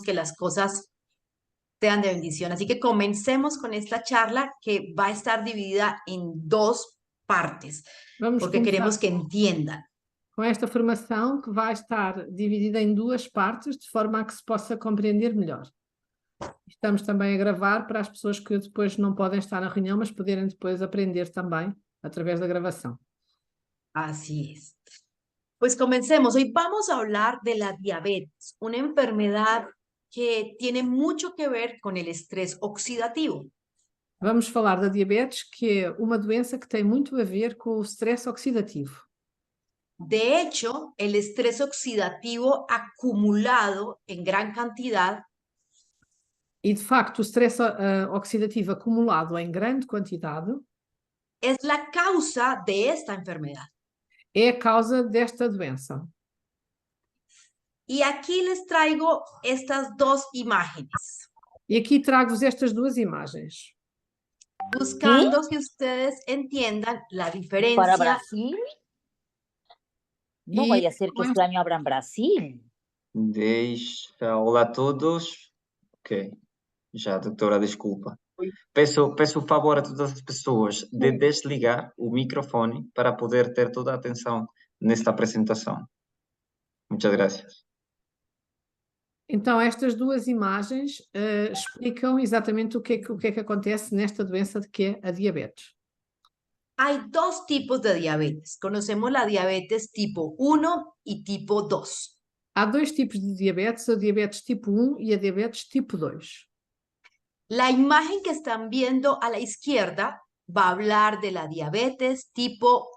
que las cosas sean de bendición. Así que comencemos con esta charla que va a estar dividida en dos partes, Vamos porque queremos começar que entiendan. com esta formação que vai estar dividida em duas partes, de forma a que se possa compreender melhor. Estamos também a gravar para as pessoas que depois não podem estar na reunião, mas poderem depois aprender também através da gravação. Así es. Pues comencemos. Hoy vamos a hablar de la diabetes, una enfermedad que tiene mucho que ver con el estrés oxidativo. Vamos falar da diabetes, que é uma doença que tem muito a ver com o stress oxidativo. De hecho, el estrés oxidativo acumulado en gran cantidad E, de facto, o stress oxidativo acumulado em grande quantidade es la causa de esta enfermedad. é a causa desta doença. Y aquí les traigo estas dos imágenes, E aqui trago-vos estas duas imagens. buscando que ustedes entiendan la ¿Para diferencia. Brasil? No Y vaya a ser que con este año abra en Brasil. Olá a todos. Ok, já, doutora, desculpa. Peço o favor a todas as pessoas de desligar o microfone para poder ter toda a atenção nesta apresentação. Muchas gracias. Então, estas duas imagens explicam exatamente o que é que acontece nesta doença de que é a diabetes. Hay dos tipos de diabetes. Conocemos la diabetes tipo 1 y tipo 2. Há dois tipos de diabetes, a diabetes tipo 1 e a diabetes tipo 2. La imagen que están viendo a la izquierda va a hablar de la diabetes tipo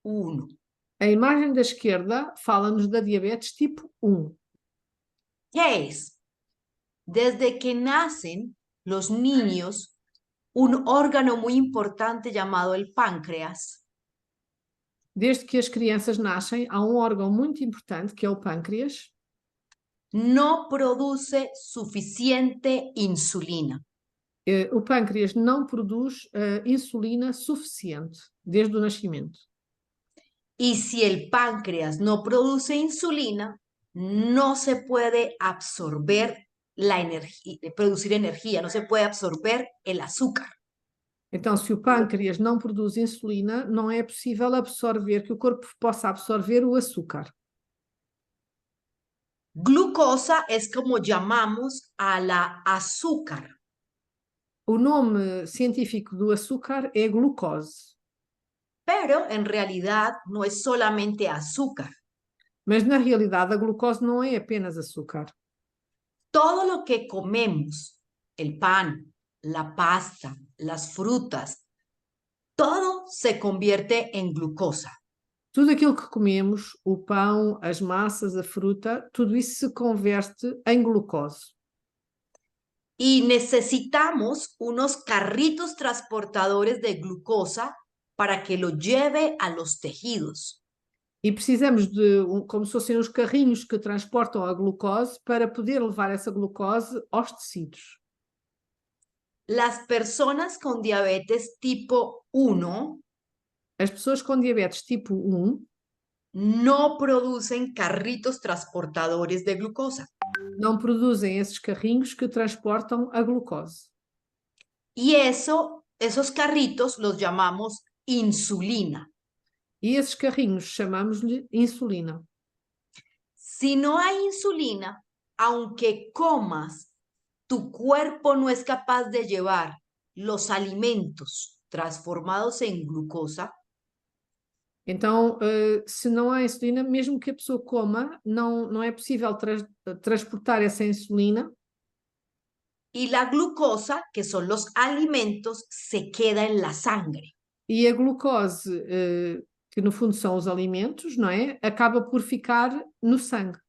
1. A imagem da esquerda fala-nos da diabetes tipo 1. ¿Qué es? Desde que nacen los niños, un órgano muy importante llamado el páncreas Desde que as crianças nascem, há um órgão muito importante, que é o pâncreas, no produce suficiente insulina. O pâncreas não produz insulina suficiente desde o nascimento. Y si el páncreas no produce insulina, no se puede absorber la energía, producir energía, no se puede absorber el azúcar. Então, se o pâncreas não produz insulina, não é possível absorver, que o corpo possa absorver o açúcar. Glucosa es como llamamos a la azúcar. O nome científico do açúcar é glucose. Pero en realidad no es solamente azúcar. Mas, na realidade, a glucose não é apenas açúcar. Todo lo que comemos, el pan, la pasta, las frutas, todo se convierte en glucosa. Tudo aquilo que comemos, o pão, as massas, a fruta, tudo isso se converte em glucose. Y necesitamos unos carritos transportadores de glucosa para que lo lleve a los tejidos. E precisamos de, como se fossem os carrinhos que transportam a glucose, para poder levar essa glucose aos tecidos. Las personas con diabetes tipo 1 As pessoas com diabetes tipo 1 no producen carritos transportadores de glucosa. não produzem esses carrinhos que transportam a glucose. Y esos carritos los llamamos insulina. E esses carrinhos chamamos-lhe insulina. Si no hay insulina, aunque comas, tu cuerpo no es capaz de llevar los alimentos transformados en glucosa. Então, se não há insulina, mesmo que a pessoa coma, não é possível transportar essa insulina. Y la glucosa, que son los alimentos, se queda en la sangre. E a glucose, que no fundo são os alimentos, não é? Acaba por ficar no sangue.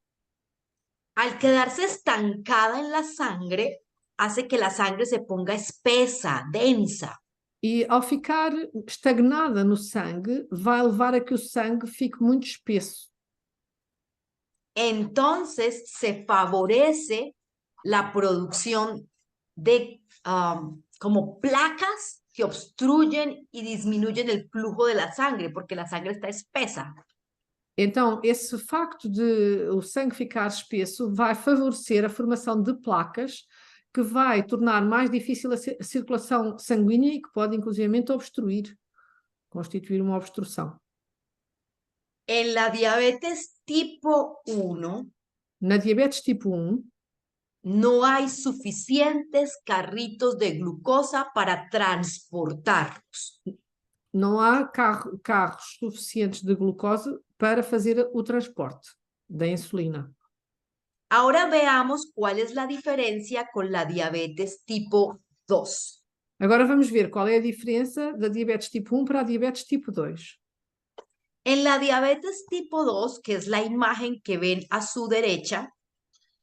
Al quedarse estancada en la sangre, hace que la sangre se ponga espesa, densa. E ao ficar estagnada no sangue, vai levar a que o sangue fique muito espesso. Entonces se favorece la producción de como placas que obstruyen y disminuyen el flujo de la sangre, porque la sangre está espesa. Então, esse facto de o sangue ficar espesso vai favorecer a formação de placas que vai tornar mais difícil a circulação sanguínea e que pode, inclusivamente, obstruir, constituir uma obstrução. En la diabetes tipo 1 Na diabetes tipo 1, no hay suficientes carritos de glucosa para transportarlos. não há carros suficientes de glucose para fazer o transporte da insulina. Ahora veamos cuál es la diferencia con la diabetes tipo 2. Agora vamos ver qual é a diferença da diabetes tipo 1 para a diabetes tipo 2. En la diabetes tipo 2, que es la imagen que ven a su derecha,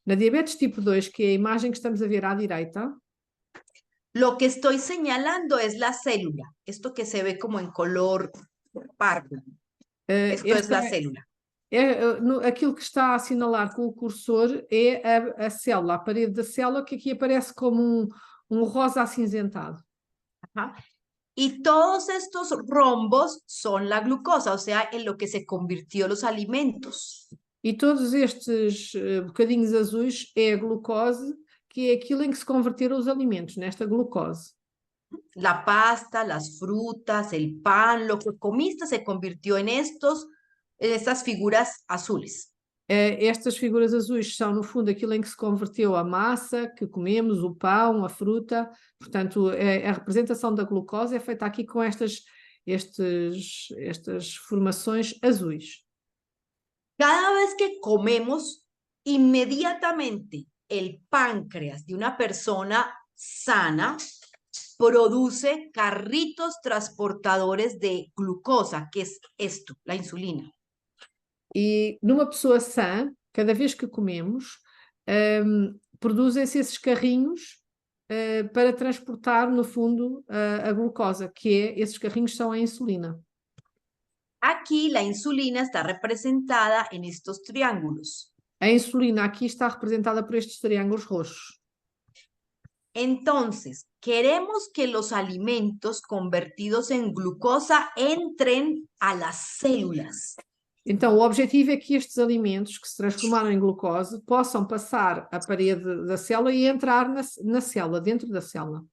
Na diabetes tipo 2, que é a imagem que estamos a ver à direita, lo que estoy señalando es la célula, esto que se ve como en color pardo. Esto es la célula. aquilo que está a assinalar com o cursor é a célula, a parede da célula, que aqui aparece como um rosa acinzentado. Ajá. Y todos estos rombos son la glucosa, o sea, en lo que se convirtió los alimentos. E todos estes bocadinhos azuis é a glucose, que é aquilo em que se converteram os alimentos, nesta glucose. La pasta, las frutas, el pan, lo que comiste se convirtió en estas figuras azules. Estas figuras azuis são, no fundo, aquilo em que se converteu a massa que comemos, o pão, a fruta. Portanto, a representação da glucose é feita aqui com estas formações azuis. Cada vez que comemos, inmediatamente el páncreas de una persona sana produce carritos transportadores de glucosa, que es esto, la insulina. E numa pessoa sã, cada vez que comemos, produzem-se esses carrinhos para transportar, no fundo, a glucosa, esses carrinhos são a insulina. Aquí la insulina está representada en estos triángulos. A insulina aqui está representada por estes triângulos roxos. Entonces, queremos que los alimentos convertidos en glucosa entren a las células. Então, o objetivo é que estes alimentos que se transformaram em glucose possam passar a parede da célula e entrar na célula, dentro da célula.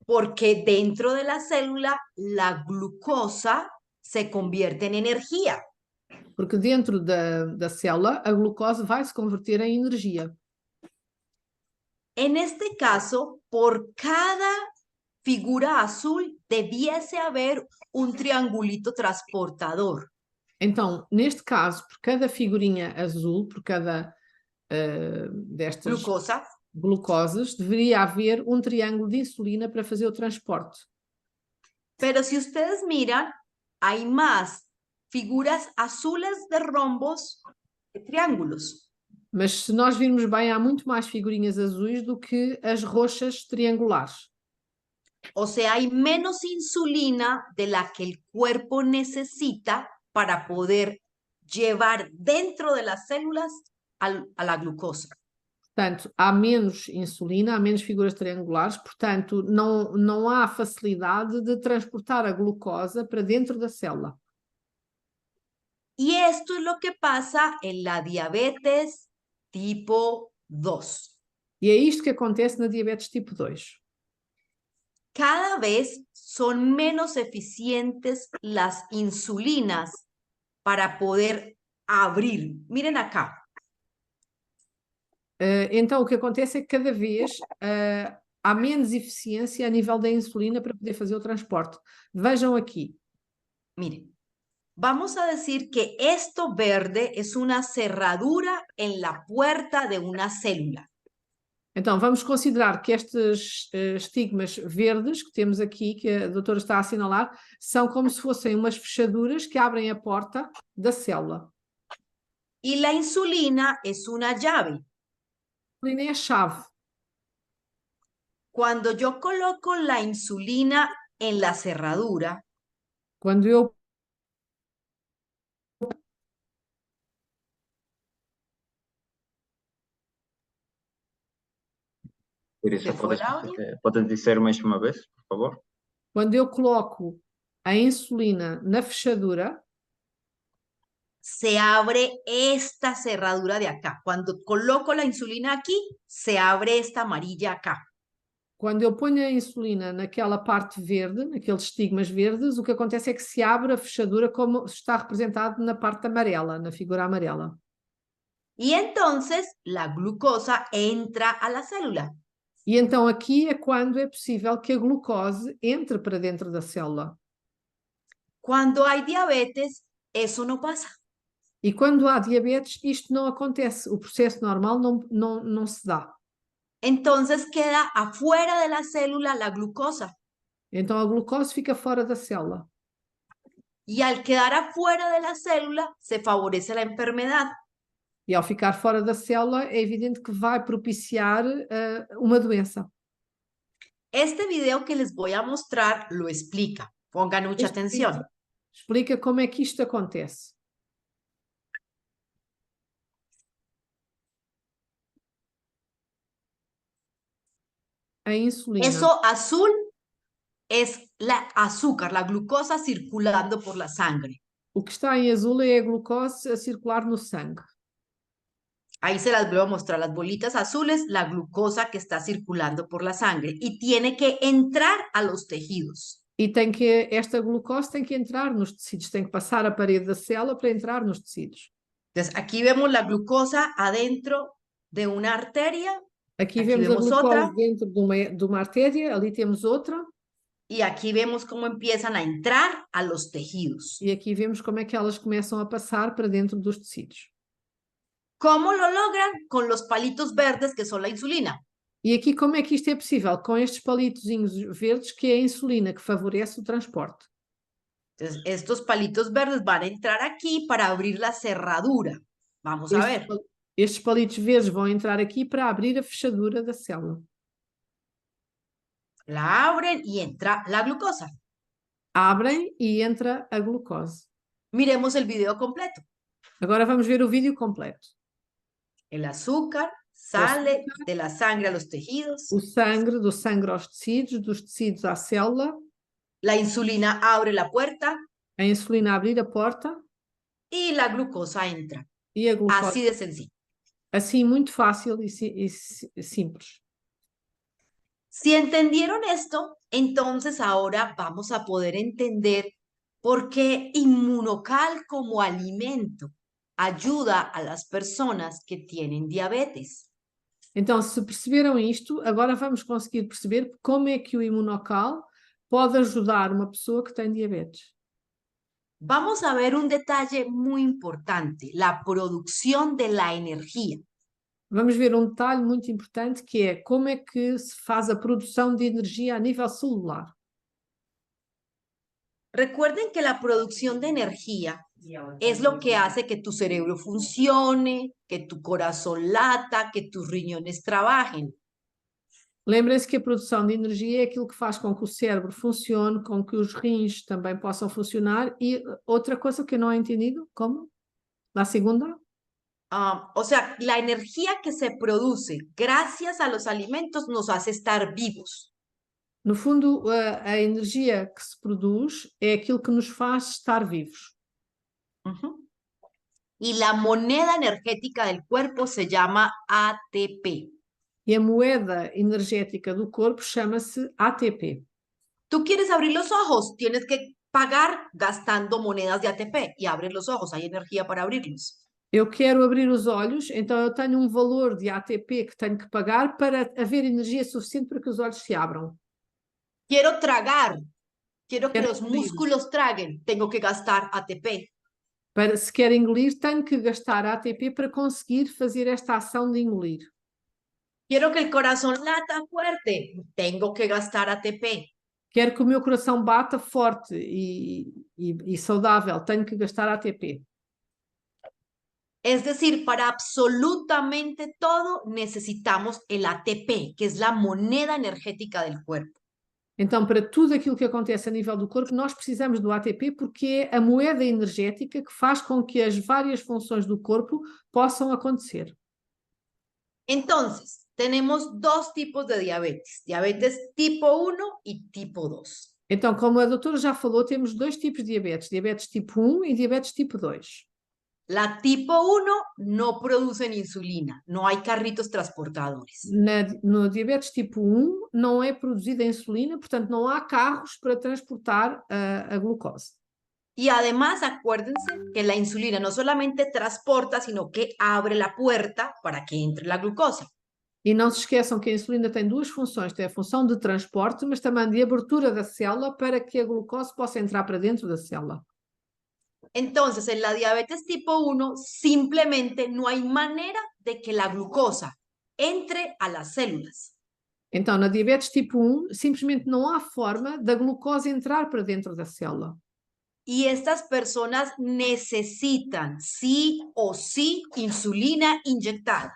Porque dentro de la célula, la glucosa se convierte en energía. Porque dentro da célula, a glucose vai se converter em energia. En este caso, por cada figura azul debiese haber un triangulito transportador. Então, neste caso, por cada figurinha azul, por cada destas glucoses, deveria haver um triângulo de insulina para fazer o transporte. Pero si ustedes miran, hay más figuras azules de rombos que triángulos. Mas se nós virmos bem, há muito mais figurinhas azuis do que as roxas triangulares. O sea, hay menos insulina de la que el cuerpo necesita para poder llevar dentro de las células a la glucosa. Portanto, há menos insulina, há menos figuras triangulares, portanto, não há facilidade de transportar a glucosa para dentro da célula. Y esto es lo que pasa en la diabetes tipo 2. E é isto que acontece na diabetes tipo 2. Cada vez son menos eficientes las insulinas para poder abrir. Miren acá. Então, o que acontece é que cada vez há menos eficiência a nível da insulina para poder fazer o transporte. Vejam aqui. Miren, vamos a decir que esto verde es una cerradura en la puerta de una célula. Então, vamos considerar que estes estigmas verdes que temos aqui, que a doutora está a assinalar, são como se fossem umas fechaduras que abrem a porta da célula. Y la insulina es una llave. A insulina é a chave. Cuando yo coloco la insulina en la cerradura, quando eu Teresa, podes dizer mais uma vez, por favor? Quando eu coloco a insulina na fechadura, se abre esta cerradura de acá. Cuando coloco la insulina aquí, se abre esta amarilla acá. Quando eu ponho a insulina naquela parte verde, naqueles estigmas verdes, o que acontece é que se abre a fechadura como está representado na parte amarela, na figura amarela. Y entonces la glucosa entra a la célula. E então aqui é quando é possível que a glucose entre para dentro da célula. Cuando hay diabetes, eso no pasa. E quando há diabetes, isto não acontece, o processo normal não se dá. Entonces queda afuera de la célula la glucosa. Então a glucose fica fora da célula. Y al quedar afuera de la célula, se favorece la enfermedad. E ao ficar fora da célula, é evidente que vai propiciar uma doença. Este video que les voy a mostrar lo explica. Pongan mucha Este atención. vídeo explica como é que isto acontece. A insulina. Eso azul es la azúcar, la glucosa circulando por la sangre. O que está em azul é a glucose a circular no sangue. Ahí se las vuelvo a mostrar, las bolitas azules, la glucosa que está circulando por la sangre y tiene que entrar a los tejidos. E esta glucose tem que entrar nos tecidos, tem que passar a parede da célula para entrar nos tecidos. Entonces, aquí vemos la glucosa adentro de una arteria. Aqui Aqui vemos a vemos glucose outra. dentro de uma artéria, ali temos outra. Y aquí vemos cómo empiezan a entrar a los tejidos. E aqui vemos como é que elas começam a passar para dentro dos tecidos. ¿Cómo lo logran? Con los palitos verdes que son la insulina. E aqui como é que isto é possível? Com estes palitozinhos verdes que é a insulina que favorece o transporte. Entonces, estos palitos verdes van a entrar aquí para abrir la cerradura. Vamos a ver. Estes palitos verdes vão entrar aqui para abrir a fechadura da célula. La abren y entra la glucosa. Abrem e entra a glucose. Miremos el video completo. Agora vamos ver o vídeo completo. El azúcar sale de la sangre a los tejidos. O sangue, do sangue aos tecidos, dos tecidos à célula. La insulina abre la puerta. A insulina abrir a porta. Y la glucosa entra. E a glucose. Así de sencillo. Assim, muito fácil e simples. Si entendieron esto, entonces ahora vamos a poder entender por qué Inmunocal como alimento ayuda a las personas que tienen diabetes. Então, se perceberam isto, agora vamos conseguir perceber como é que o Imunocal pode ajudar uma pessoa que tem diabetes. Vamos a ver un detalle muy importante, la producción de la energía. Vamos ver um detalhe muito importante que é como é que se faz a produção de energia a nível celular. Recuerden que la producción de energía es lo que hace que tu cerebro funcione, que tu corazón lata, que tus riñones trabajen. Lembrem-se que a produção de energia é aquilo que faz com que o cérebro funcione, com que os rins também possam funcionar. E outra coisa que eu não he entendido, como? La segunda? O sea, la energía que se produce gracias a los alimentos nos hace estar vivos. No fundo, a energia que se produz é aquilo que nos faz estar vivos. Y la moneda energética del cuerpo se llama ATP. E a moeda energética do corpo chama-se ATP. Tú quieres abrir los ojos, tienes que pagar gastando monedas de ATP y abres los ojos, hay energía para abrirlos. Eu quero abrir os olhos, então eu tenho um valor de ATP que tenho que pagar para haver energia suficiente para que os olhos se abram. Quiero tragar, quiero que los músculos traguen, tengo que gastar ATP. Se quer engolir, tenho que gastar ATP para conseguir fazer esta ação de engolir. Quiero que el corazón lata fuerte, tengo que gastar ATP. Quero que o meu coração bata forte e saudável, tenho que gastar ATP. Es decir, para absolutamente todo necesitamos el ATP, que es la moneda energética del cuerpo. Então, para tudo aquilo que acontece a nível do corpo, nós precisamos do ATP porque é a moeda energética que faz com que as várias funções do corpo possam acontecer. Entonces, tenemos dos tipos de diabetes, diabetes tipo 1 y tipo 2. Então, como a doutora já falou, temos dois tipos de diabetes tipo 1 e diabetes tipo 2. La tipo 1 no producen insulina, no hay carritos transportadores. No diabetes tipo 1 não é produzida insulina, portanto não há carros para transportar a glucose. Y además, acuérdense que la insulina no solamente transporta, sino que abre la puerta para que entre la glucosa. E não se esqueçam que a insulina tem duas funções, tem a função de transporte, mas também de abertura da célula para que a glucose possa entrar para dentro da célula. Entonces, en la diabetes tipo 1, simplemente no hay manera de que la glucosa entre a las células. Então, na diabetes tipo 1, simplesmente não há forma da glucose entrar para dentro da célula. Y estas personas necesitan sí o sí insulina inyectada.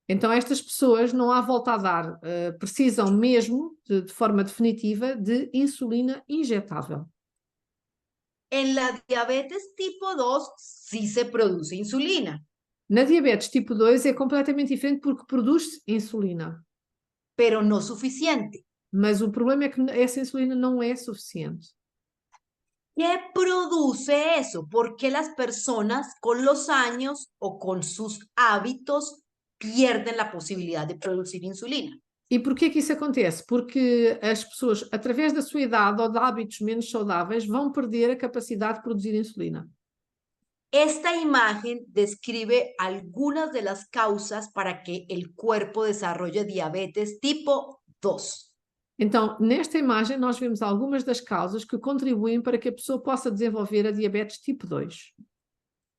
Então, estas pessoas, não há volta a dar, precisam mesmo, de forma definitiva, de insulina injetável. En la diabetes tipo 2 sí se produce insulina, Na diabetes tipo 2 é completamente diferente porque produz insulina, pero no suficiente. mas o problema é que essa insulina não é suficiente. ¿Qué produce eso? ¿Por qué las personas con los años o con sus hábitos pierden la posibilidad de producir insulina? E porquê que isso acontece? Porque as pessoas, através da sua idade ou de hábitos menos saudáveis, vão perder a capacidade de produzir insulina. Esta imagen describe algunas de las causas para que el cuerpo desarrolle diabetes tipo 2. Então, nesta imagem, nós vemos algumas das causas que contribuem para que a pessoa possa desenvolver a diabetes tipo 2.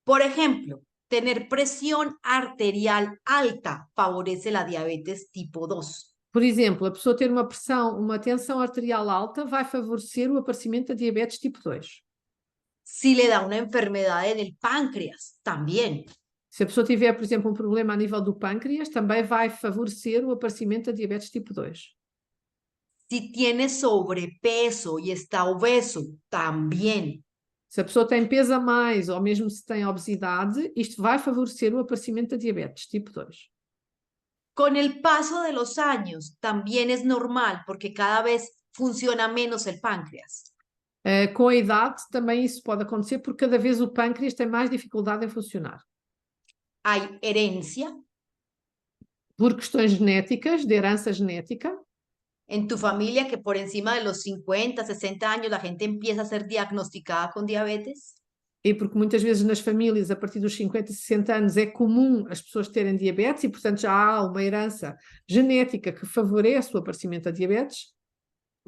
Por ejemplo, tener presión arterial alta favorece la diabetes tipo 2. Por exemplo, a pessoa ter uma tensão arterial alta vai favorecer o aparecimento da diabetes tipo 2. Si le da una enfermedad en el páncreas, también. Se a pessoa tiver, por exemplo, um problema a nível do pâncreas, também vai favorecer o aparecimento da diabetes tipo 2. Si tiene sobrepeso y está obeso, también. Se a pessoa tem peso a mais ou mesmo se tem obesidade, isto vai favorecer o aparecimento da diabetes tipo 2. Con el paso de los años, también es normal porque cada vez funciona menos el páncreas. Com a idade, também isso pode acontecer porque cada vez o pâncreas tem mais dificuldade em funcionar. Hay herencia. Por questões genéticas, de herança genética. En tu familia, que por encima de los 50, 60 años la gente empieza a ser diagnosticada con diabetes. E porque muitas vezes nas famílias, a partir dos 50, 60 anos, é comum as pessoas terem diabetes e, portanto, já há uma herança genética que favorece o aparecimento da diabetes.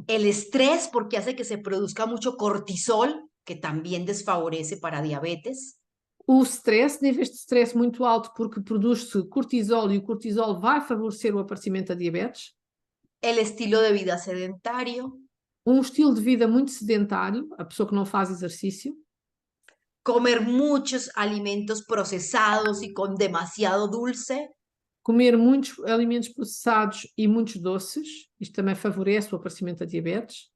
El estrés, porque hace que se produzca mucho cortisol, que también desfavorece para diabetes. O stress, níveis de stress muito alto, porque produz-se cortisol e o cortisol vai favorecer o aparecimento da diabetes. El estilo de vida sedentario. Um estilo de vida muito sedentário, a pessoa que não faz exercício. Comer muchos alimentos procesados y con demasiado dulce. Comer muitos alimentos processados e muitos doces, isto também favorece o aparecimento da diabetes.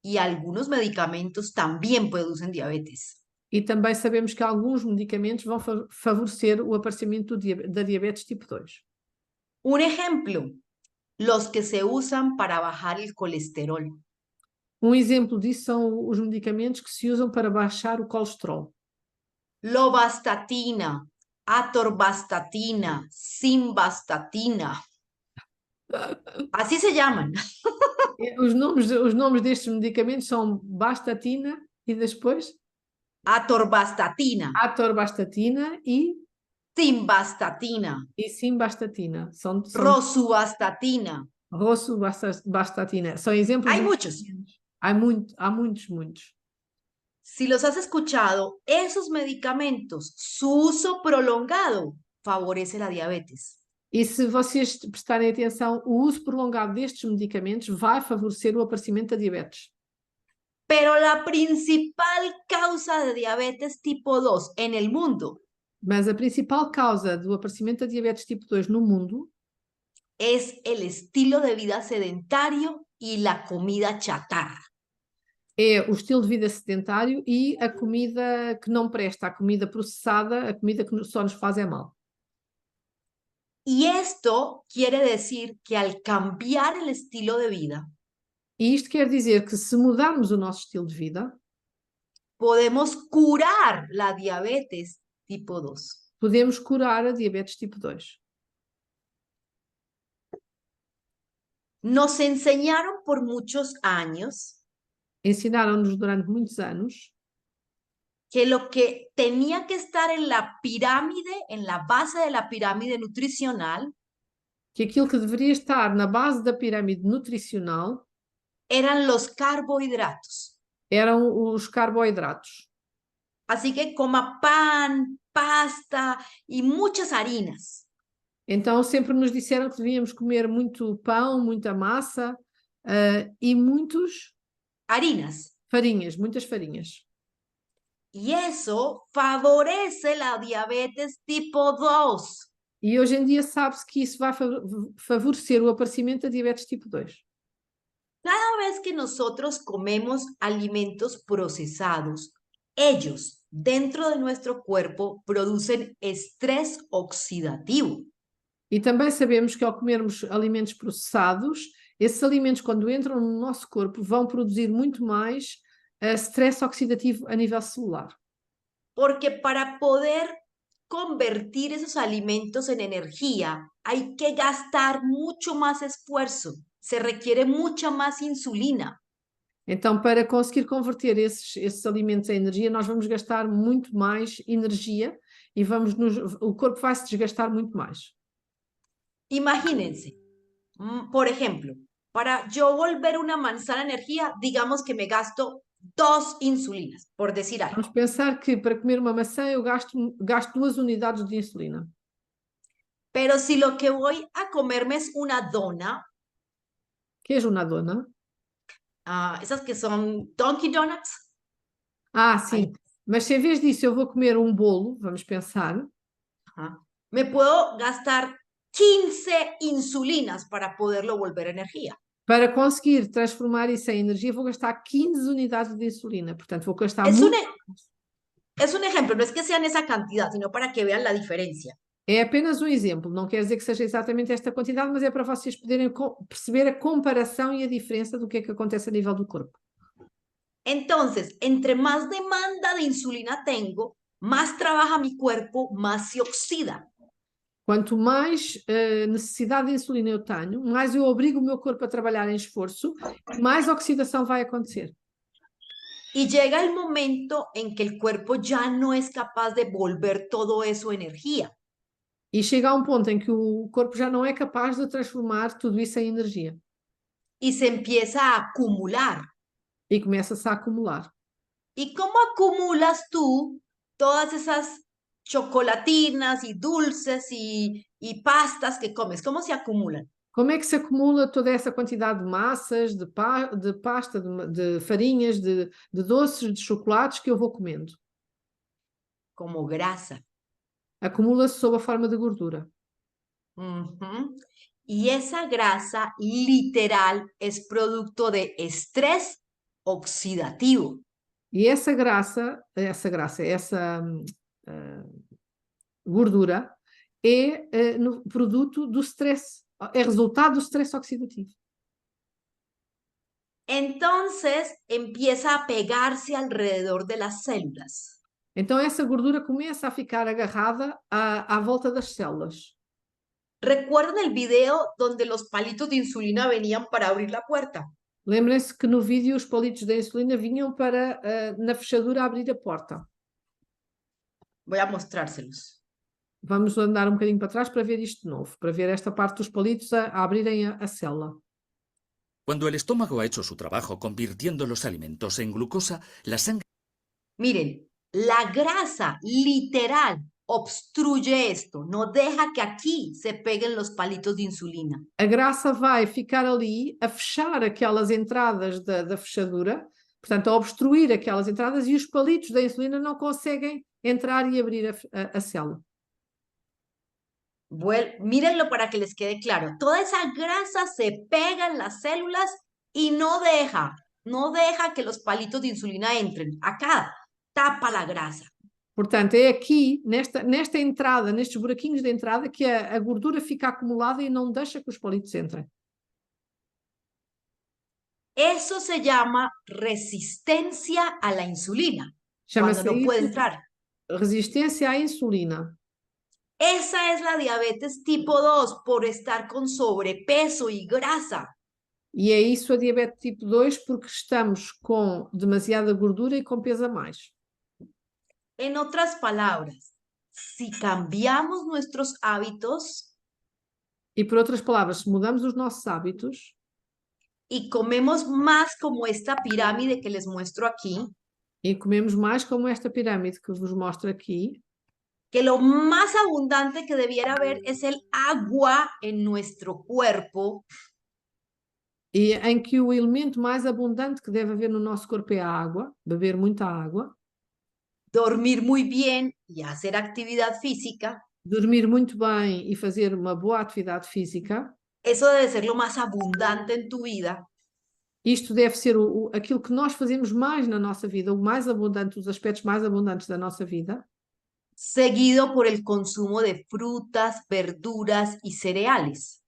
Y algunos medicamentos también producen diabetes. E também sabemos que alguns medicamentos vão favorecer o aparecimento da diabetes tipo 2. Un ejemplo, los que se usan para bajar el colesterol. Um exemplo disso são os medicamentos que se usam para baixar o colesterol. Lovastatina, atorvastatina, simvastatina. Así se llaman. Os nomes destes medicamentos são bastatina e depois? Atorvastatina. Atorvastatina e Simvastatina. E simvastatina. Rosuvastatina. Rosuvastatina. São exemplos. Hay muchos. Há muitos. Si los has escuchado, esos medicamentos, su uso prolongado favorece la diabetes. E se vocês prestarem atenção, o uso prolongado destes medicamentos vai favorecer o aparecimento da diabetes. Pero la principal causa de diabetes tipo 2 en el mundo. Mas a principal causa do aparecimento da diabetes tipo 2 no mundo es el estilo de vida sedentario y la comida chatarra. É o estilo de vida sedentário e a comida que não presta, a comida processada, a comida que só nos faz mal. Y esto quiere decir que al cambiar el estilo de vida, e isto quer dizer que se mudarmos o nosso estilo de vida, podemos curar la diabetes tipo 2. podemos curar a diabetes tipo 2. Nos enseñaron por muchos años Ensinaram-nos durante muitos anos que lo que tenía que estar en la pirámide, en la base de la pirámide nutricional, que aquilo que deveria estar na base da pirâmide nutricional eran los carbohidratos. eram os carboidratos. Así que coma pan, pasta y muchas harinas. Então sempre nos disseram que devíamos comer muito pão, muita massa e muitos Harinas. farinhas, muitas farinhas. Y eso favorece la diabetes tipo 2. E hoje em dia sabe-se que isso vai favorecer o aparecimento da diabetes tipo 2. Cada vez que nosotros comemos alimentos procesados, ellos dentro de nuestro cuerpo producen estrés oxidativo. E também sabemos que ao comermos alimentos processados, esses alimentos, quando entram no nosso corpo, vão produzir muito mais stress oxidativo a nível celular. Porque para poder convertir esos alimentos en energía, hay que gastar mucho más esfuerzo. Se requiere mucha más insulina. Então, para conseguir converter esses alimentos em energia, nós vamos gastar muito mais energia e o corpo vai se desgastar muito mais. Imagínense, por ejemplo, para yo volver una manzana energía, digamos que me gasto 2 insulinas, por decir algo. Vamos pensar que para comer uma maçã eu gasto 2 unidades de insulina. Pero si lo que voy a comerme es una dona, Que é uma dona? esas que son Dunkin' Donuts, Ah, sim. Mas se em vez disso eu vou comer um bolo, vamos pensar, me puedo gastar 15 insulinas para poderlo volver energía. para conseguir transformar isso em energia, vou gastar 15 unidades de insulina. Portanto, vou gastar Es muito. es un ejemplo, no es que sean esa cantidad, sino para que vean la diferencia. É apenas um exemplo, não quer dizer que seja exatamente esta quantidade, mas é para vocês poderem perceber a comparação e a diferença do que é que acontece a nível do corpo. Entonces, entre más demanda de insulina tengo, más trabaja mi cuerpo, más se oxida. Quanto mais necessidade de insulina eu tenho, mais eu obrigo o meu corpo a trabalhar em esforço, mais oxidação vai acontecer. Y llega el momento en que el cuerpo ya no es capaz de volver todo eso energía. E chega a um ponto em que o corpo já não é capaz de transformar tudo isso em energia. Y se empieza a acumular. E começa-se a acumular. ¿Y cómo acumulas tú todas esas chocolatinas y dulces y pastas que comes? ¿Cómo se acumulan? Como é que se acumula toda essa quantidade de massas, de pasta, de farinhas, de doces, de chocolates que eu vou comendo? Como grasa. Acumula-se sob a forma de gordura. Y esa grasa literal es producto de estrés oxidativo. E essa gordura é produto do stress, é resultado do stress oxidativo. Entonces empieza a pegarse alrededor de las células. Então essa gordura começa a ficar agarrada à volta das células. ¿Recuerdan el video donde los palitos de insulina venían para abrir la puerta? Lembrem-se que no vídeo os palitos da insulina vinham para, na fechadura, abrir a porta. Voy a mostrárselos. Vamos andar um bocadinho para trás para ver isto de novo, para ver esta parte dos palitos a abrirem a célula. Cuando el estómago ha hecho su trabajo convirtiendo los alimentos en glucosa, la sangre... Miren, la grasa literal obstruye esto, no deja que aquí se peguen los palitos de insulina. A grasa vai ficar ali a fechar aquelas entradas da fechadura, portanto, a obstruir aquelas entradas, e os palitos da insulina não conseguem entrar e abrir a célula. Mírenlo para que les quede claro. Toda esa grasa se pega en las células y no deja que los palitos de insulina entren. Acá tapa la grasa. Portanto, é aqui, nesta entrada, nestes buraquinhos de entrada, que a gordura fica acumulada e não deixa que os palitos entrem. Eso se llama resistencia a la insulina. Cuando no puede entrar. resistência à insulina. Esa es la diabetes tipo 2 por estar con sobrepeso y grasa. E é isso a diabetes tipo 2 porque estamos com demasiada gordura e com peso a mais. En otras palabras, si cambiamos nuestros hábitos E por outras palavras, se mudamos os nossos hábitos y comemos más como esta pirámide que les muestro aquí, e comemos mais como esta pirâmide que vos mostro aqui, que lo más abundante que debiera haber es el agua en nuestro cuerpo, e em que o elemento mais abundante que deve haver no nosso corpo é a água, beber muita água, dormir muy bien y hacer actividad física, dormir muito bem e fazer uma boa atividade física. eso debe ser lo más abundante en tu vida. Isto deve ser aquilo que nós fazemos mais na nossa vida, o mais abundante, os aspectos mais abundantes da nossa vida, Seguido por el consumo de frutas, verduras y cereales.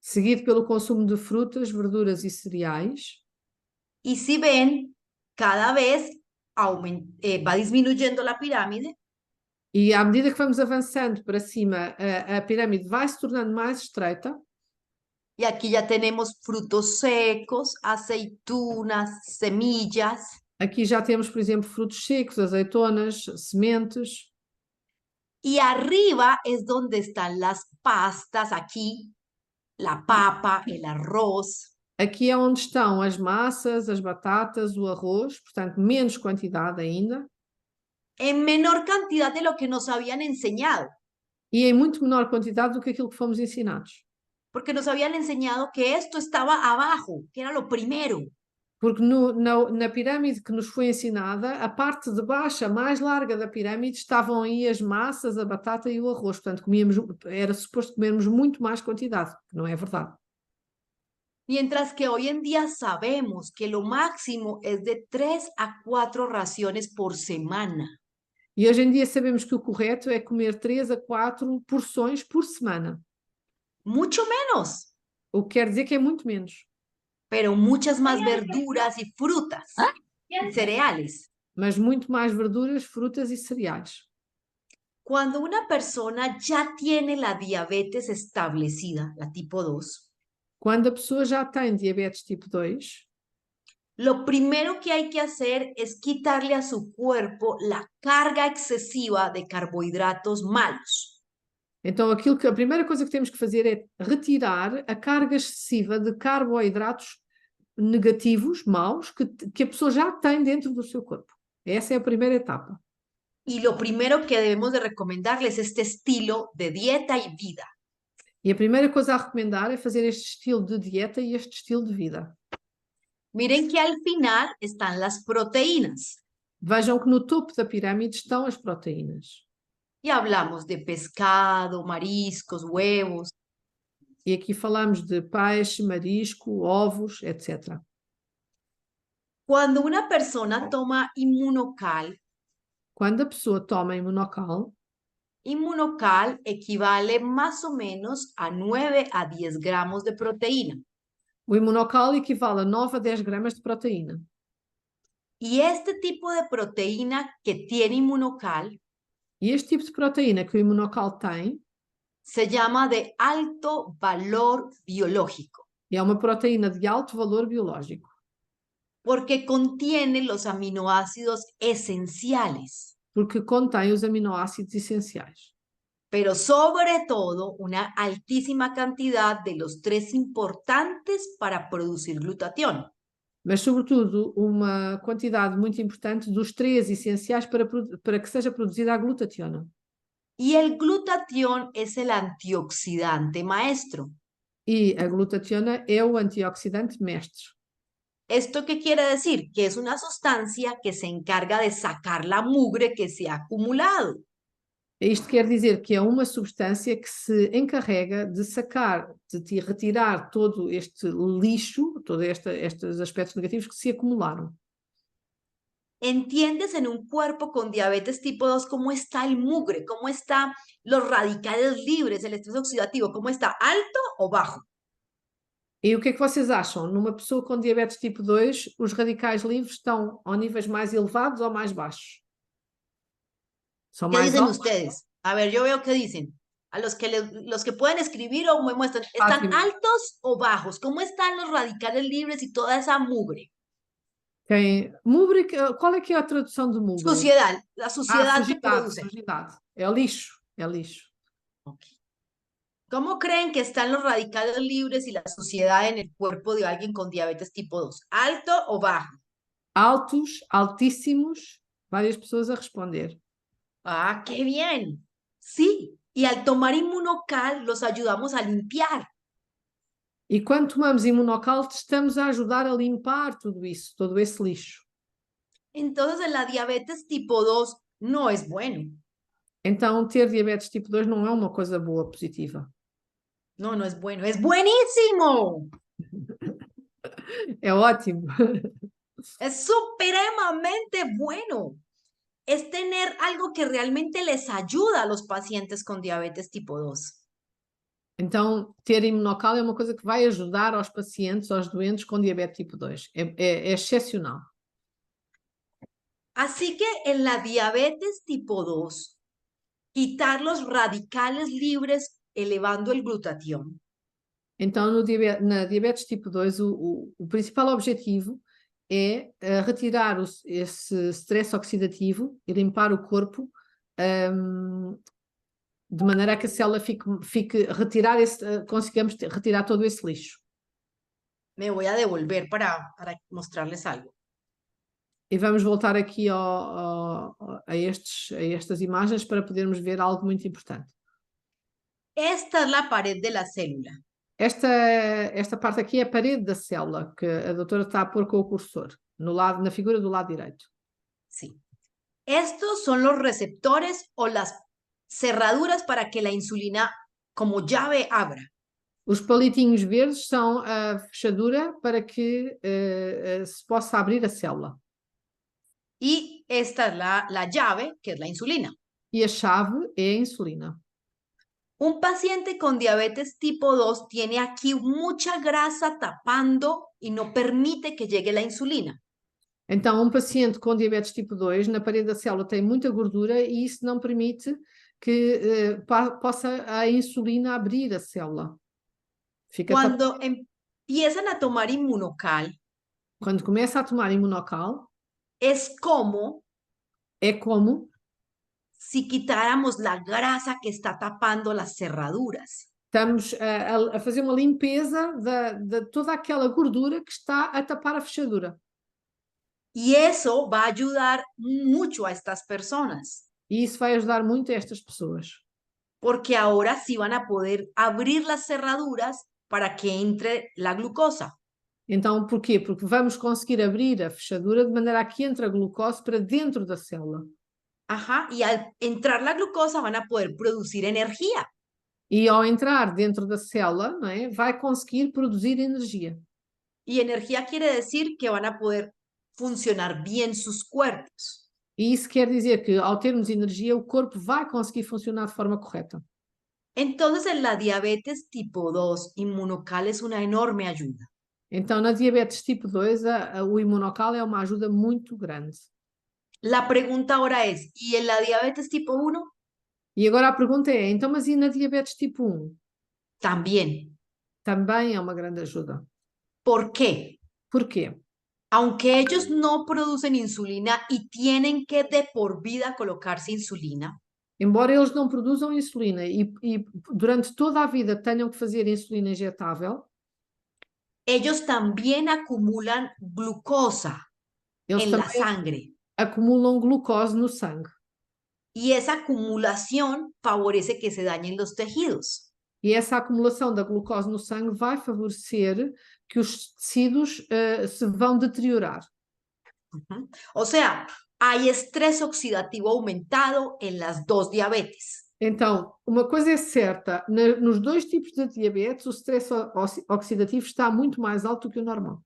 seguido pelo consumo de frutas, verduras e cereais. Y si ven, cada vez va disminuyendo la pirámide E à medida que vamos avançando para cima, a pirâmide vai se tornando mais estreita. y aquí ya tenemos frutos secos, aceitunas, semillas. Aqui já temos, por exemplo, frutos secos, azeitonas, sementes. Y arriba es donde están las pastas, aquí, la papa, el arroz. Aqui é onde estão as massas, as batatas, o arroz, portanto, menos quantidade ainda. En menor cantidad de lo que nos habían enseñado, E em muito menor quantidade do que aquilo que fomos ensinados. porque nos habían enseñado que esto estaba abajo, que era lo primero. Porque na pirâmide que nos foi ensinada, a parte de baixo, a mais larga da pirâmide, estavam aí as massas, a batata e o arroz. Portanto, era suposto comermos muito mais quantidade, que não é verdade. Mientras que hoy en día sabemos que lo máximo es de 3 a 4 raciones por semana. E hoje em dia sabemos que o correto é comer 3 a 4 porções por semana. Mucho menos, O que quer dizer que é muito menos. pero muchas más verduras y frutas y cereales. Mas muito mais verduras, frutas e cereais. Cuando una persona ya tiene la diabetes establecida, la tipo 2, Quando a pessoa já tem diabetes tipo 2, lo primero que hay que hacer es quitarle a su cuerpo la carga excesiva de carbohidratos malos. então a primeira coisa que temos que fazer é retirar a carga excessiva de carboidratos negativos, maus, que a pessoa já tem dentro do seu corpo. Essa é a primeira etapa. Y lo primero que debemos de recomendarles es este estilo de dieta y vida. E a primeira coisa a recomendar é fazer este estilo de dieta e este estilo de vida. Miren que al final están las proteínas. Vejam que no topo da pirâmide estão as proteínas. Y hablamos de pescado, mariscos, huevos. E aqui falamos de peixe, marisco, ovos, etc. Cuando una persona toma Immunocal, Quando a pessoa toma imunocal, Immunocal equivale más o menos a 9 a 10 gramos de proteína. o imunocal equivale a 9 a 10 gramas de proteína. Y este tipo de proteína que tiene Immunocal E este tipo de proteína que o imunocal tem se llama de alto valor biológico, é uma proteína de alto valor biológico, porque contiene los aminoácidos esenciales, porque contém os aminoácidos essenciais. pero sobre todo una altísima cantidad de los 3 importantes para producir glutatión. Mas, sobretudo, uma quantidade muito importante dos 3 essenciais para que seja produzida a glutationa. Y el glutatión es el antioxidante maestro. E a glutationa é o antioxidante mestre. ¿Esto qué quiere decir? Que es una sustancia que se encarga de sacar la mugre que se ha acumulado. Isto quer dizer que é uma substância que se encarrega de sacar, de retirar todo este lixo, todos estes aspectos negativos que se acumularam. ¿Entiendes en un cuerpo con diabetes tipo 2 cómo está el mugre, cómo están los radicales libres, el estrés oxidativo, cómo está alto o bajo? E o que é que vocês acham? Numa pessoa com diabetes tipo 2, os radicais livres estão a níveis mais elevados ou mais baixos? São ¿Qué mais dicen altos. ustedes? A ver, yo veo qué dicen. A los que pueden escribir o me muestran, ¿están Fátima. altos o bajos? ¿Cómo están los radicales libres y toda esa mugre? Mugre, qual é que é a tradução de mugre? Suciedad, la suciedad que produce. Sujidade. É lixo, é lixo. Ok. ¿Cómo creen que están los radicales libres y la suciedad en el cuerpo de alguien con diabetes tipo 2? ¿Alto o bajo? Altos, altíssimos, várias pessoas a responder. Ah, qué bien. Sí, y al tomar inmunocal los ayudamos a limpiar. E quando tomamos imunocal, estamos a ajudar a limpar tudo isso, todo esse lixo. Entonces, la diabetes tipo 2 no es bueno. Então, ter diabetes tipo 2 não é uma coisa boa, positiva. No, no es bueno. ¡Es buenísimo! É ótimo. Es supremamente bueno. Es tener algo que realmente les ayuda a los pacientes con diabetes tipo 2. Então, ter imunocal é uma coisa que vai ajudar aos pacientes, aos doentes com diabetes tipo 2. É excepcional. Así que en la diabetes tipo 2, quitar los radicales libres elevando el glutatión. Então, na diabetes tipo 2, o principal objetivo é retirar esse stress oxidativo e limpar o corpo de maneira a que a célula consigamos retirar todo esse lixo. Me voy a devolver para mostrarles algo. E vamos voltar aqui a estas imagens para podermos ver algo muito importante. Esta es la pared de la célula. Esta parte aqui é a parede da célula, que a doutora está a pôr com o cursor, na figura do lado direito. Sí. Estos son los receptores o las cerraduras para que la insulina como llave abra. Os palitinhos verdes são a fechadura para que se possa abrir a célula. Y esta es la llave, que es la insulina. E a chave é a insulina. Un paciente con diabetes tipo 2 tiene aquí mucha grasa tapando y no permite que llegue la insulina. Então, paciente com diabetes tipo 2, na parede da célula tem muita gordura e isso não permite que possa a insulina abrir a célula. Cuando empiezan a tomar inmunocal, quando começa a tomar imunocal, es como si quitáramos la grasa que está tapando las cerraduras. Estamos a fazer uma limpeza de toda aquela gordura que está a tapar a fechadura. Y eso va a ayudar mucho a estas personas. E isso vai ajudar muito a estas pessoas. Porque ahora sí van a poder abrir las cerraduras para que entre la glucosa. Então, porquê? Porque vamos conseguir abrir a fechadura de maneira a que entre a glucose para dentro da célula. Ajá, y al entrar la glucosa van a poder producir energía. E ao entrar dentro da célula, não é, vai conseguir produzir energia. Y energía quiere decir que van a poder funcionar bien sus cuerpos. E isso quer dizer que, ao termos energia, o corpo vai conseguir funcionar de forma correta. Entonces, en la diabetes tipo 2, inmunocal es una enorme ayuda. Então, na diabetes tipo 2, o imunocal é uma ajuda muito grande. La pregunta ahora es, ¿y en la diabetes tipo 1? E agora a pergunta é, então, mas e na diabetes tipo 1? También. Também é uma grande ajuda. ¿Por qué? Porquê? Aunque ellos no producen insulina y tienen que de por vida colocarse insulina, Embora eles não produzam insulina e durante toda a vida tenham que fazer insulina injetável, ellos también acumulan glucosa eles en la também sangre. acumulam glucose no sangue. Y esa acumulación favorece que se dañen los tejidos. E essa acumulação da glucose no sangue vai favorecer que os tecidos se vão deteriorar. O sea, hay estrés oxidativo aumentado en las dos diabetes. Então, uma coisa é certa, nos dois tipos de diabetes, o stress oxidativo está muito mais alto do que o normal.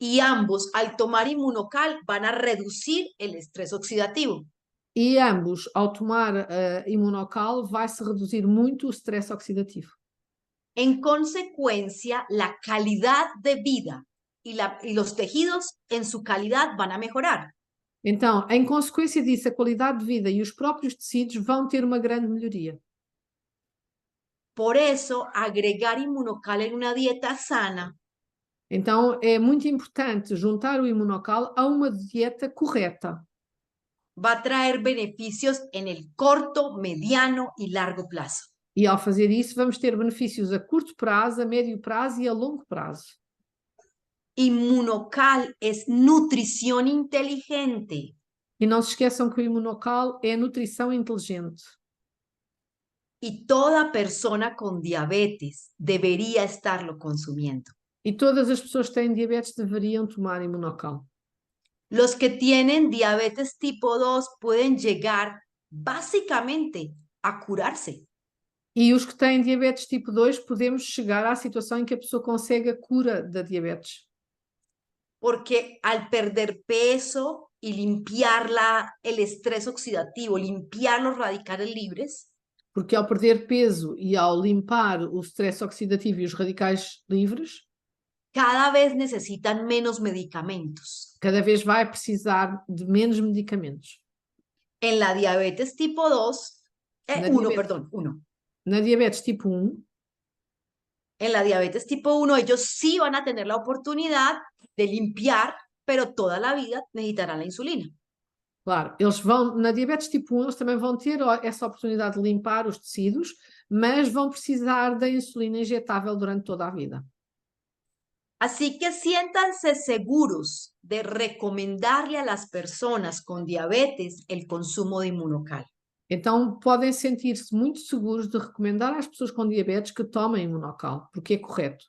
Y ambos, al tomar inmunocal, van a reducir el estrés oxidativo. E ambos, ao tomar imunocal, vai-se reduzir muito o stress oxidativo. En consecuencia, la calidad de vida y los tejidos en su calidad van a mejorar. Então, em consequência disso, a qualidade de vida e os próprios tecidos vão ter uma grande melhoria. Por eso, agregar inmunocal en una dieta sana Então, é muito importante juntar o imunocal a uma dieta correta. va a traer beneficios en el corto, mediano y largo plazo. E ao fazer isso, vamos ter benefícios a curto prazo, a médio prazo e a longo prazo. Inmunocal es nutrición inteligente. E não se esqueçam que o imunocal é nutrição inteligente. Y toda persona con diabetes debería estarlo consumiendo. E todas as pessoas que têm diabetes deveriam tomar imunocal. Los que tienen diabetes tipo 2 pueden llegar básicamente a curarse. E os que têm diabetes tipo 2, podemos chegar à situação em que a pessoa consegue a cura da diabetes. Porque al perder peso y limpiar el estrés oxidativo, limpiar los radicales libres, Porque ao perder peso e ao limpar o stress oxidativo e os radicais livres, cada vez necesitan menos medicamentos. cada vez vai precisar de menos medicamentos. En la diabetes tipo 2, La 1, diabetes. perdón, 1. Na diabetes tipo 1, En la diabetes tipo 1, ellos sí van a tener la oportunidad de limpiar, pero toda la vida necesitarán la insulina. claro, na diabetes tipo 1, eles também vão ter essa oportunidade de limpar os tecidos, mas vão precisar da insulina injetável durante toda a vida. Así que siéntanse seguros de recomendarle a las personas con diabetes el consumo de inmunocal. Então, podem sentir-se muito seguros de recomendar às pessoas com diabetes que tomem imunocal, porque é correto.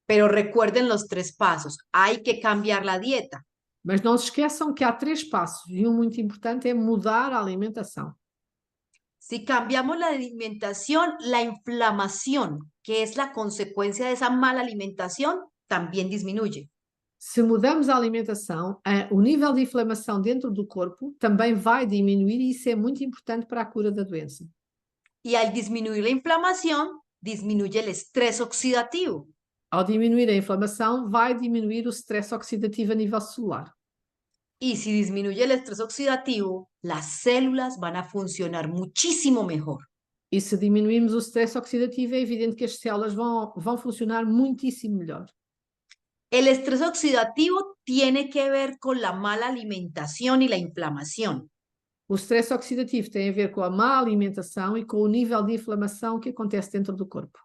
Pero recuerden los 3 pasos. Hay que cambiar la dieta. Mas não se esqueçam que há 3 passos, e um muito importante é mudar a alimentação. Si cambiamos la alimentación, la inflamación, que es la consecuencia de esa mala alimentación, también disminuye. Se mudamos a alimentação, o nível de inflamação dentro do corpo também vai diminuir e isso é muito importante para a cura da doença. Y al disminuir la inflamación, disminuye el estrés oxidativo. Ao diminuir a inflamação, vai diminuir o stress oxidativo a nível celular. Y si disminuye el estrés oxidativo, las células van a funcionar muchísimo mejor. E se diminuirmos o stress oxidativo, é evidente que as células vão funcionar muitíssimo melhor. El estrés oxidativo tiene que ver con la mala alimentación y la inflamación. O stress oxidativo tem a ver com a má alimentação e com o nível de inflamação que acontece dentro do corpo.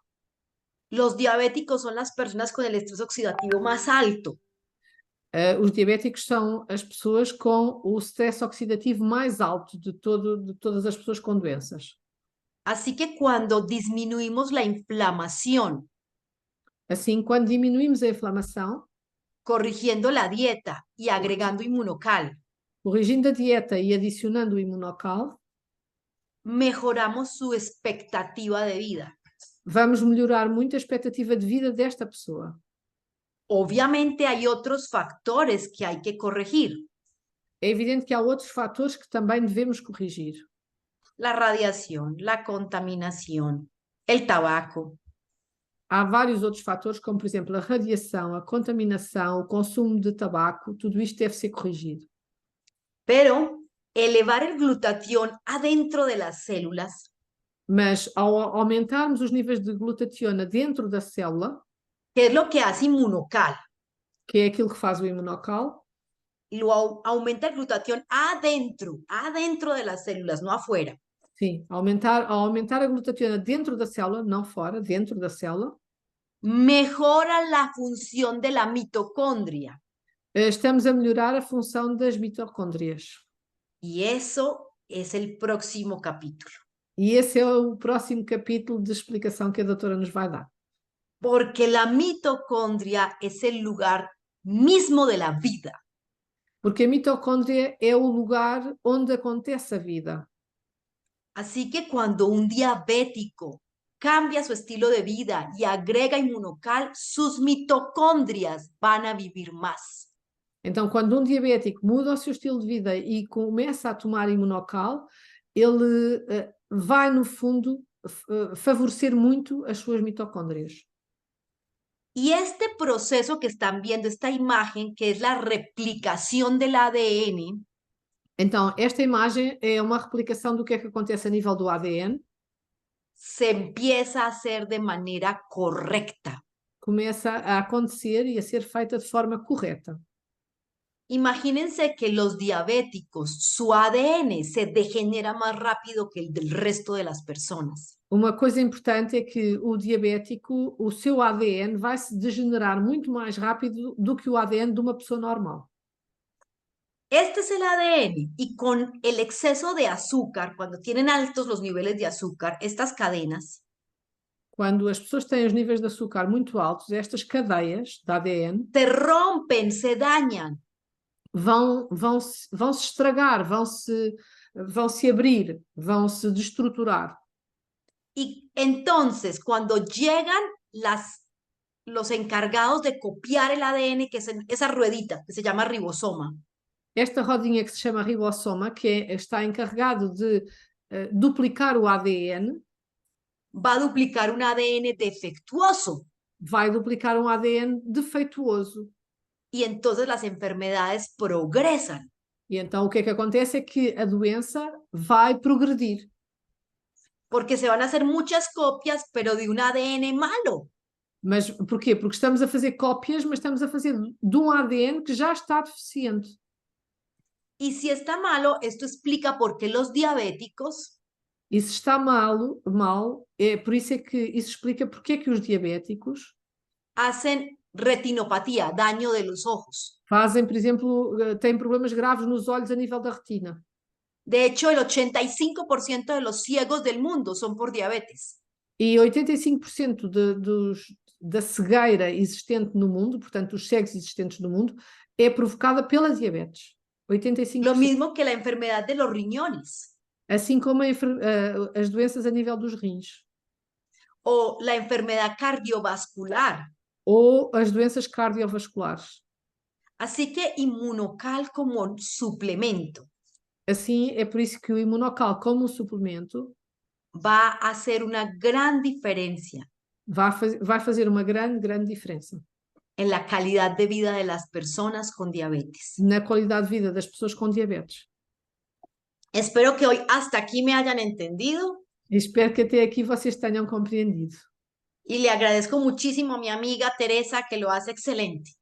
Los diabéticos son las personas con el estrés oxidativo más alto. Os diabéticos são as pessoas com o stress oxidativo mais alto de todas as pessoas com doenças. Así que cuando disminuimos la inflamación, Assim, quando diminuímos a inflamação, corrigiendo la dieta y agregando inmunocal, corrigindo a dieta e adicionando o imunocal, mejoramos su expectativa de vida. vamos melhorar muito a expectativa de vida desta pessoa. Obviamente hay otros factores que hay que corregir. É evidente que há outros fatores que também devemos corrigir. La radiación, la contaminación, el tabaco. Há vários outros fatores, como por exemplo a radiação, a contaminação, o consumo de tabaco, tudo isto deve ser corrigido. Pero elevar el glutatión adentro de las células, Mas ao aumentarmos os níveis de glutationa dentro da célula, que es lo que hace inmunocal, que é aquilo que faz o imunocal, aumenta el glutatión adentro de las células, no afuera. sim, ao aumentar a glutationa dentro da célula, não fora, dentro da célula, Mejora la función de la mitocondria. Estamos a melhorar a função das mitocôndrias. Y eso es el próximo capítulo. E esse é o próximo capítulo de explicação que a doutora nos vai dar. Porque la mitocondria es el lugar mismo de la vida. Porque a mitocôndria é o lugar onde acontece a vida. Así que cuando un diabético cambia su estilo de vida y agrega inmunocal, sus mitocondrias van a vivir más. Então, quando um diabético muda o seu estilo de vida e começa a tomar imunocal, ele vai, no fundo, favorecer muito as suas mitocôndrias. Y este proceso que están viendo, esta imagen, que es la replicación del ADN, Então, esta imagem é uma replicação do que é que acontece a nível do ADN. Se empieza a hacer de manera correcta. Começa a acontecer e a ser feita de forma correta. Imagínense que los diabéticos, su ADN se degenera más rápido que el del resto de las personas. Uma coisa importante é que o diabético, o seu ADN vai se degenerar muito mais rápido do que o ADN de uma pessoa normal. Este es el ADN y con el exceso de azúcar, cuando tienen altos los niveles de azúcar, estas cadenas Quando as pessoas têm os níveis de açúcar muito altos, estas cadeias de ADN se rompen, se dañan. vão se estragar, vão se abrir, vão se destruturar. Y entonces, cuando llegan los encargados de copiar el ADN, que es esa ruedita que se llama ribosoma, Esta rodinha que se chama ribossoma, que está encarregado de duplicar o ADN, va a duplicar un ADN defectuoso. vai duplicar um ADN defeituoso. Y entonces las enfermedades progresan. E então o que é que acontece é que a doença vai progredir. Porque se van a hacer muchas copias, pero de un ADN malo. Mas porquê? Porque estamos a fazer cópias, mas estamos a fazer de um ADN que já está deficiente. Y si está malo, esto explica por qué los diabéticos E se está mal, é por isso é que isso explica porque é que os diabéticos hacen retinopatía, daño de los ojos. fazem, por exemplo, têm problemas graves nos olhos a nível da retina. De hecho, el 85% de los ciegos del mundo son por diabetes. E 85% da cegueira existente no mundo, portanto, dos cegos existentes no mundo, é provocada pela diabetes. 85%. Lo mismo que la enfermedad de los riñones Assim como as doenças a nível dos rins. o la enfermedad cardiovascular. Ou as doenças cardiovasculares. Así que Inmunocal como suplemento Assim, é por isso que o Imunocal, como um suplemento, va a hacer una gran diferencia vai fazer uma grande diferença en la calidad de vida de las personas con diabetes. na qualidade de vida das pessoas com diabetes. Espero que hoy hasta aquí me hayan entendido E espero que até aqui vocês tenham compreendido. y le agradezco muchísimo a mi amiga Teresa que lo hace excelente.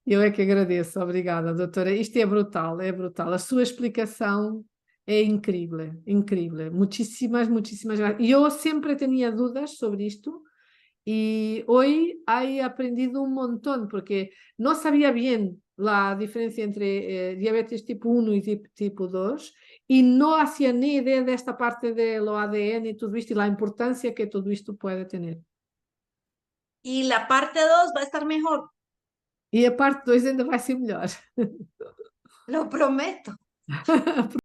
Eu é que agradeço, obrigada, doutora. Isto é brutal, é brutal. A sua explicação é incrível, incrível. Muchísimas gracias. E eu sempre tinha dúvidas sobre isto y hoy he aprendido un montón porque no sabía bien la diferencia entre diabetes tipo 1 y tipo 2 y no hacía ni idea de esta parte de lo ADN y todo esto y la importancia que todo esto puede tener. Y la parte 2 va a estar mejor, E a parte 2 ainda vai ser melhor. lo prometo.